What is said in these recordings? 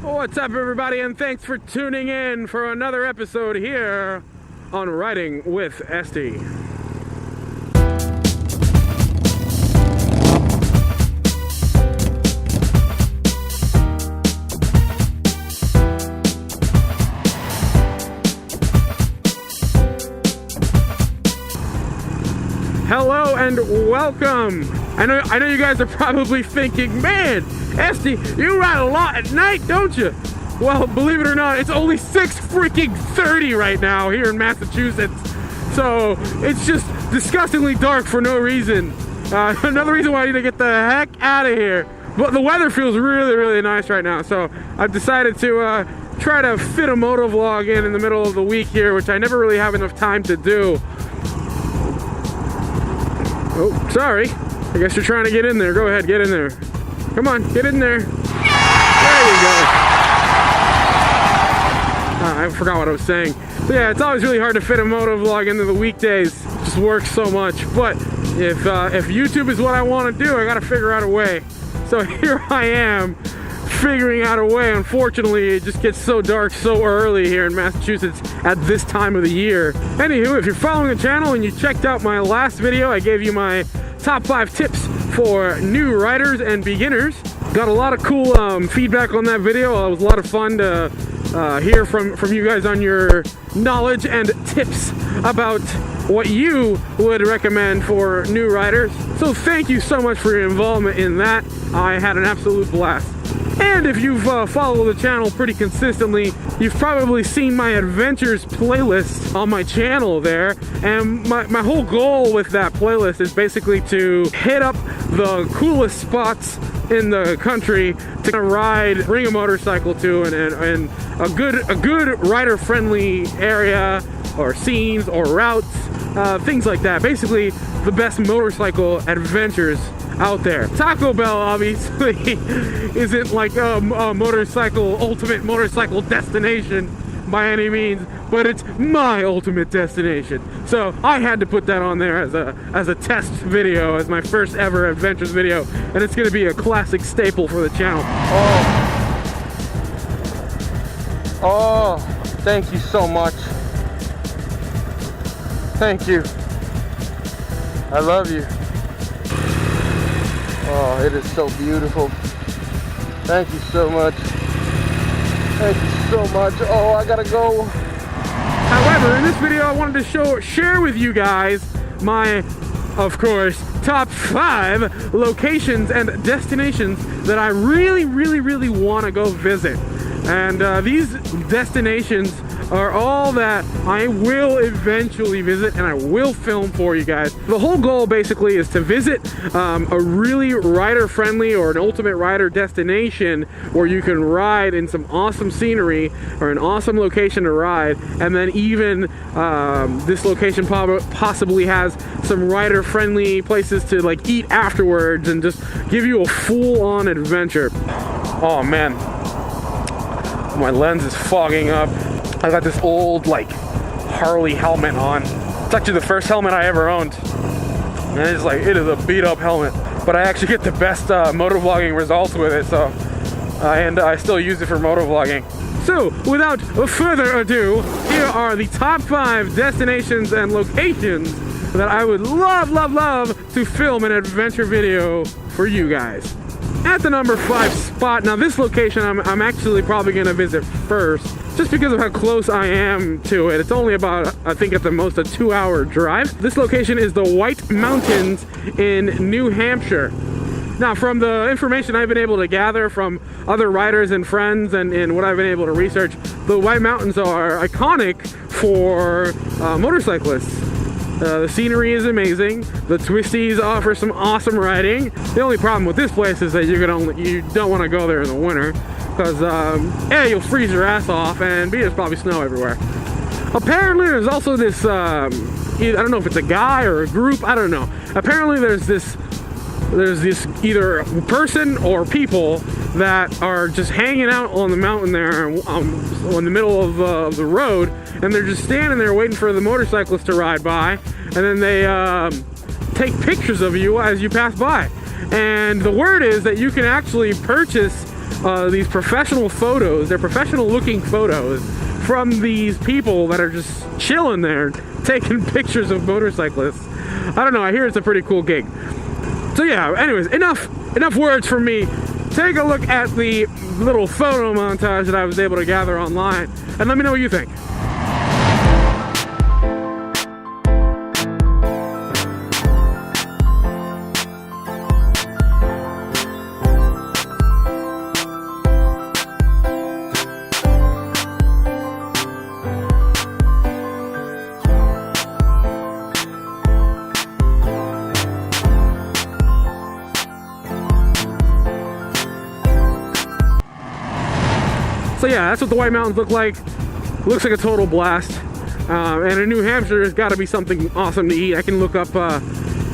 What's up, everybody, and thanks for tuning in for another episode here on Riding with Estie. Hello and welcome. I know you guys are probably thinking, man, Estie, you ride a lot at night, don't you? Well, believe it or not, it's only 6:30 right now here in Massachusetts. So it's just disgustingly dark for no reason. Another reason why I need to get the heck out of here. But the weather feels really, really nice right now. So I've decided to try to fit a motovlog in the middle of the week here, which I never really have enough time to do. Oh, sorry. I guess you're trying to get in there. Go ahead, get in there. Come on, get in there. There you go. I forgot what I was saying. So yeah, it's always really hard to fit a motovlog into the weekdays. It just works so much. But if YouTube is what I want to do, I got to figure out a way. So here I am, figuring out a way. Unfortunately, it just gets so dark so early here in Massachusetts at this time of the year. Anywho, if you're following the channel and you checked out my last video, I gave you my top 5 tips for new riders and beginners. Got a lot of cool feedback on that video. It was a lot of fun to hear from you guys on your knowledge and tips about what you would recommend for new riders. So thank you so much for your involvement in that. I had an absolute blast. And if you've followed the channel pretty consistently, you've probably seen my adventures playlist on my channel there. And my whole goal with that playlist is basically to hit up the coolest spots in the country to ride, bring a motorcycle to, and a good rider-friendly area or scenes or routes, things like that. Basically, the best motorcycle adventures out there. Taco Bell obviously isn't like a ultimate motorcycle destination by any means, but it's my ultimate destination. So I had to put that on there as a test video, as my first ever adventures video, and it's gonna be a classic staple for the channel. Oh, thank you so much. Thank you. I love you. Oh, it is so beautiful. Thank you so much. Thank you so much. Oh, I gotta go. However, in this video, I wanted to share with you guys my, of course, top 5 locations and destinations that I really, really, really want to go visit. And these destinations are all that I will eventually visit and I will film for you guys. The whole goal basically is to visit a really rider-friendly or an ultimate rider destination where you can ride in some awesome scenery or an awesome location to ride, and then even this location possibly has some rider-friendly places to like eat afterwards and just give you a full-on adventure. Oh man, my lens is fogging up. I got this old like Harley helmet on. It's actually the first helmet I ever owned, and it is a beat up helmet, but I actually get the best motovlogging results with it. So and I still use it for motovlogging. So without further ado, here are the top 5 destinations and locations that I would love to film an adventure video for you guys. At the number 5 spot, now this location I'm actually probably gonna visit first, just because of how close I am to it. It's only about, I think at the most, a 2-hour drive. This location is the White Mountains in New Hampshire. Now, from the information I've been able to gather from other riders and friends and what I've been able to research, the White Mountains are iconic for motorcyclists. The scenery is amazing. The twisties offer some awesome riding. The only problem with this place is that you don't want to go there in the winter because A, you'll freeze your ass off, and B, there's probably snow everywhere. Apparently there's also this, I don't know if it's a guy or a group, I don't know. Apparently there's this either person or people that are just hanging out on the mountain there in the middle of the road, and they're just standing there waiting for the motorcyclists to ride by, and then they take pictures of you as you pass by. And the word is that you can actually purchase these professional photos. They're professional looking photos from these people that are just chilling there, taking pictures of motorcyclists. I don't know, I hear it's a pretty cool gig. So yeah, anyways, enough words from me. Take a look at the little photo montage that I was able to gather online, and let me know what you think. So yeah, that's what the White Mountains look like. Looks like a total blast. And in New Hampshire, there's got to be something awesome to eat. I can look up,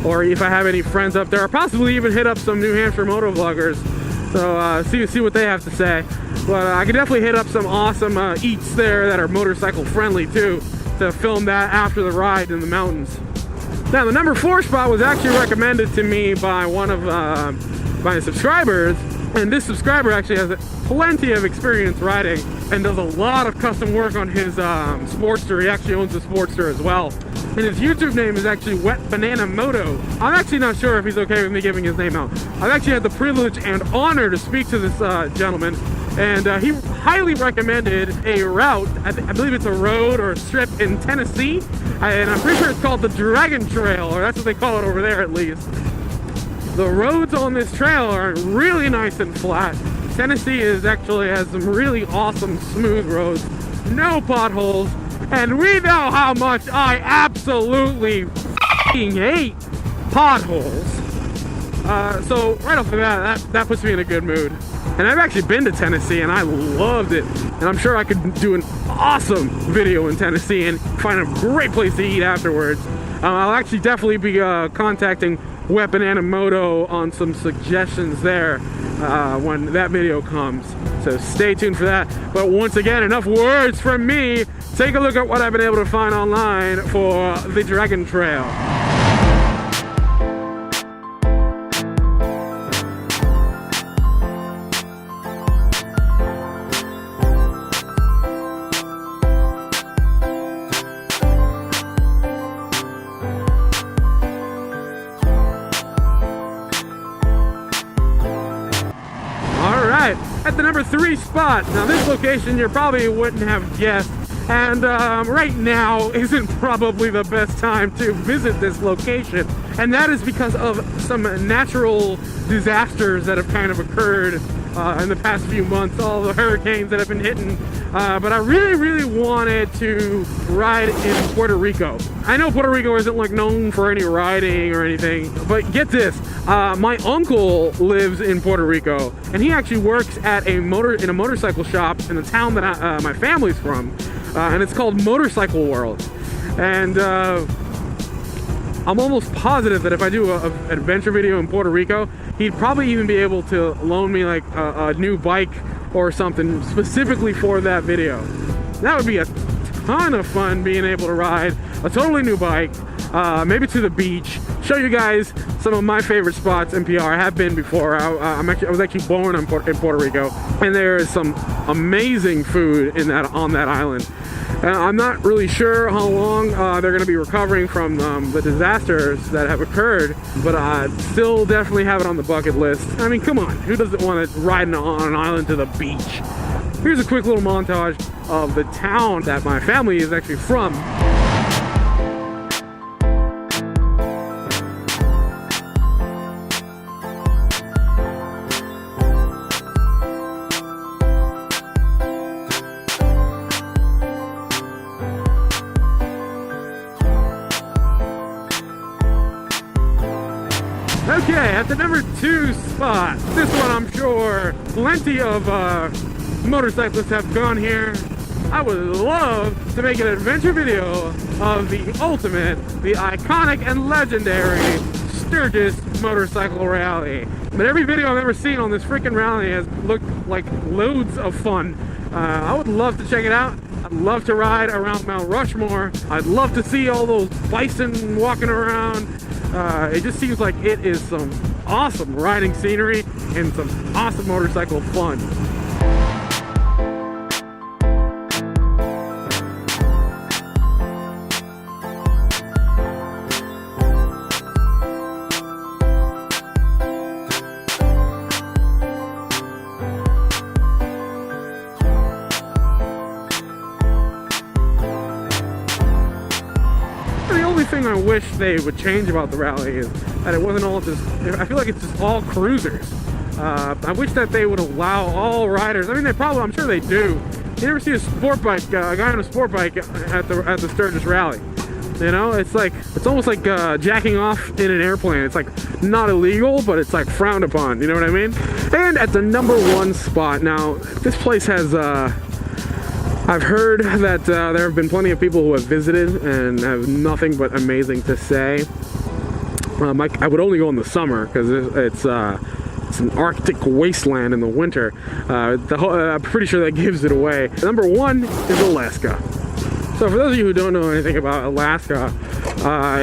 or if I have any friends up there, or possibly even hit up some New Hampshire motovloggers. So see what they have to say. But I could definitely hit up some awesome eats there that are motorcycle friendly too, to film that after the ride in the mountains. Now the number 4 spot was actually recommended to me by one of my subscribers. And this subscriber actually has plenty of experience riding and does a lot of custom work on his Sportster. He actually owns a Sportster as well. And his YouTube name is actually Wet Banana Moto. I'm actually not sure if he's okay with me giving his name out. I've actually had the privilege and honor to speak to this gentleman. And he highly recommended a route, I believe it's a road or a strip in Tennessee. And I'm pretty sure it's called the Dragon Trail, or that's what they call it over there at least. The roads on this trail are really nice and flat. Tennessee actually has some really awesome smooth roads, no potholes, and we know how much I absolutely f***ing hate potholes. So right off the bat, that puts me in a good mood. And I've actually been to Tennessee and I loved it. And I'm sure I could do an awesome video in Tennessee and find a great place to eat afterwards. I'll actually definitely be contacting Wet Banana Moto on some suggestions there when that video comes. So stay tuned for that. But once again, enough words from me. Take a look at what I've been able to find online for the Dragon Trail. At the number 3 spot. Now this location you probably wouldn't have guessed, and right now isn't probably the best time to visit this location, and that is because of some natural disasters that have kind of occurred in the past few months, all the hurricanes that have been hitting. But I really wanted to ride in Puerto Rico. I know Puerto Rico isn't like known for any riding or anything, but get this, my uncle lives in Puerto Rico, and he actually works at in a motorcycle shop in the town that my family's from, and it's called Motorcycle World. And I'm almost positive that if I do an adventure video in Puerto Rico, he'd probably even be able to loan me like a new bike or something specifically for that video. That would be a ton of fun, being able to ride a totally new bike, maybe to the beach, show you guys some of my favorite spots in PR. I have been before. I was actually born in Puerto Rico, and there is some amazing food on that island. I'm not really sure how long they're going to be recovering from the disasters that have occurred, but I still definitely have it on the bucket list. I mean, come on, who doesn't want to ride on an island to the beach? Here's a quick little montage of the town that my family is actually from. Okay, at the number 2 spot, this one I'm sure plenty of motorcyclists have gone here. I would love to make an adventure video of the ultimate, the iconic and legendary Sturgis motorcycle rally. But every video I've ever seen on this freaking rally has looked like loads of fun. I would love to check it out. I'd love to ride around Mount Rushmore. I'd love to see all those bison walking around. It just seems like it is some awesome riding scenery and some awesome motorcycle fun. Thing I wish they would change about the rally is that it wasn't all just, I feel like it's just all cruisers. I wish that they would allow all riders. I mean, they probably, I'm sure they do. You never see a sport bike, a guy on a sport bike at the Sturgis rally. You know, it's like, it's almost like jacking off in an airplane. It's like not illegal, but it's like frowned upon. You know what I mean? And at the #1 spot, now this place has I've heard that there have been plenty of people who have visited and have nothing but amazing to say. I would only go in the summer because it's an Arctic wasteland in the winter. I'm pretty sure that gives it away. #1 is Alaska. So for those of you who don't know anything about Alaska,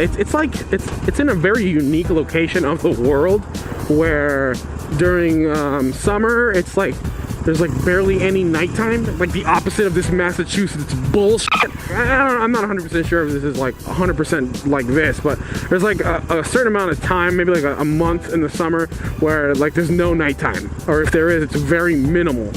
it's in a very unique location of the world where during summer it's like there's like barely any nighttime, like the opposite of this Massachusetts bullshit. I'm not 100% sure if this is like 100% like this, but there's like a certain amount of time, maybe like a month in the summer, where like there's no nighttime, or if there is, it's very minimal.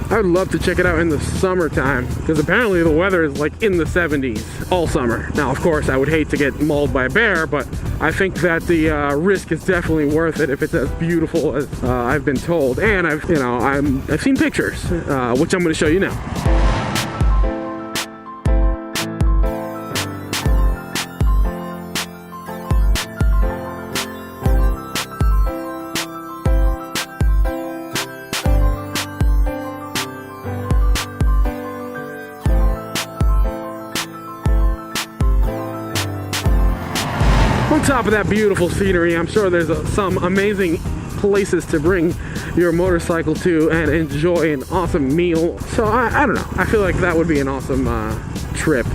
I would love to check it out in the summertime, because apparently the weather is like in the 70s all summer. Now, of course, I would hate to get mauled by a bear, but I think that the risk is definitely worth it if it's as beautiful as I've been told. And I've seen pictures, which I'm going to show you now. On top of that beautiful scenery, I'm sure there's some amazing places to bring your motorcycle to and enjoy an awesome meal. So I don't know, I feel like that would be an awesome trip.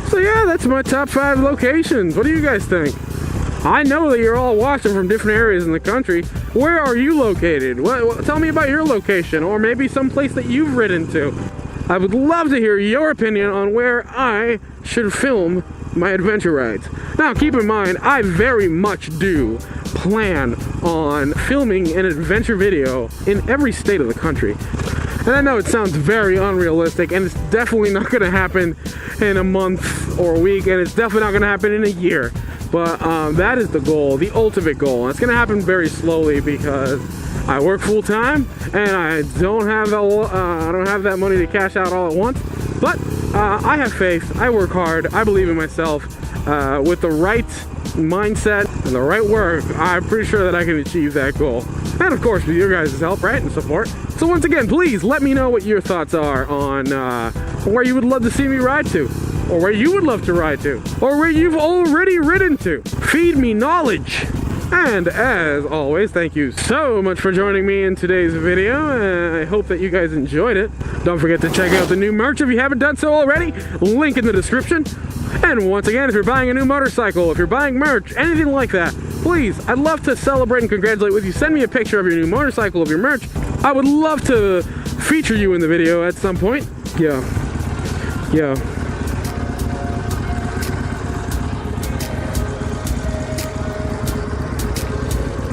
So yeah, that's my top 5 locations. What do you guys think? I know that you're all watching from different areas in the country. Where are you located? Tell me about your location, or maybe some place that you've ridden to. I would love to hear your opinion on where I should film my adventure rides. Now, keep in mind, I very much do plan on filming an adventure video in every state of the country. And I know it sounds very unrealistic, and it's definitely not going to happen in a month or a week, and it's definitely not going to happen in a year. But that is the goal, the ultimate goal. And it's going to happen very slowly because I work full time, and I don't have that money to cash out all at once. But I have faith, I work hard, I believe in myself. With the right mindset and the right work, I'm pretty sure that I can achieve that goal. And of course, with your guys' help, right, and support. So once again, please let me know what your thoughts are on where you would love to see me ride to, or where you would love to ride to, or where you've already ridden to. Feed me knowledge. And as always, thank you so much for joining me in today's video. I hope that you guys enjoyed it. Don't forget to check out the new merch if you haven't done so already. Link in the description. And once again, if you're buying a new motorcycle, if you're buying merch, anything like that, please, I'd love to celebrate and congratulate with you. Send me a picture of your new motorcycle, of your merch. I would love to feature you in the video at some point. Yeah.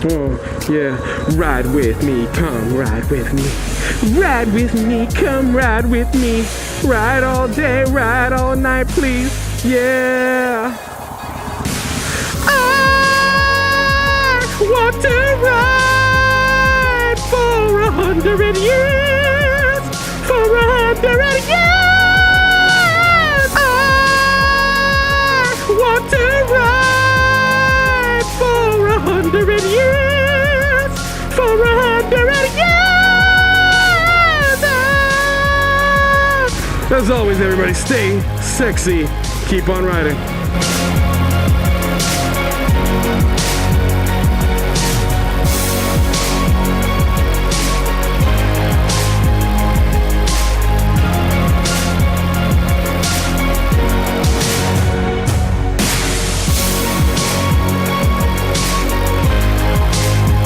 Oh, yeah. Ride with me, come ride with me. Ride with me, come ride with me. Ride all day, ride all night, please. Yeah. I want to ride for 100 years. For 100 years. I want to ride for 100 years. For 100 years. As always, everybody, stay sexy. Keep on riding.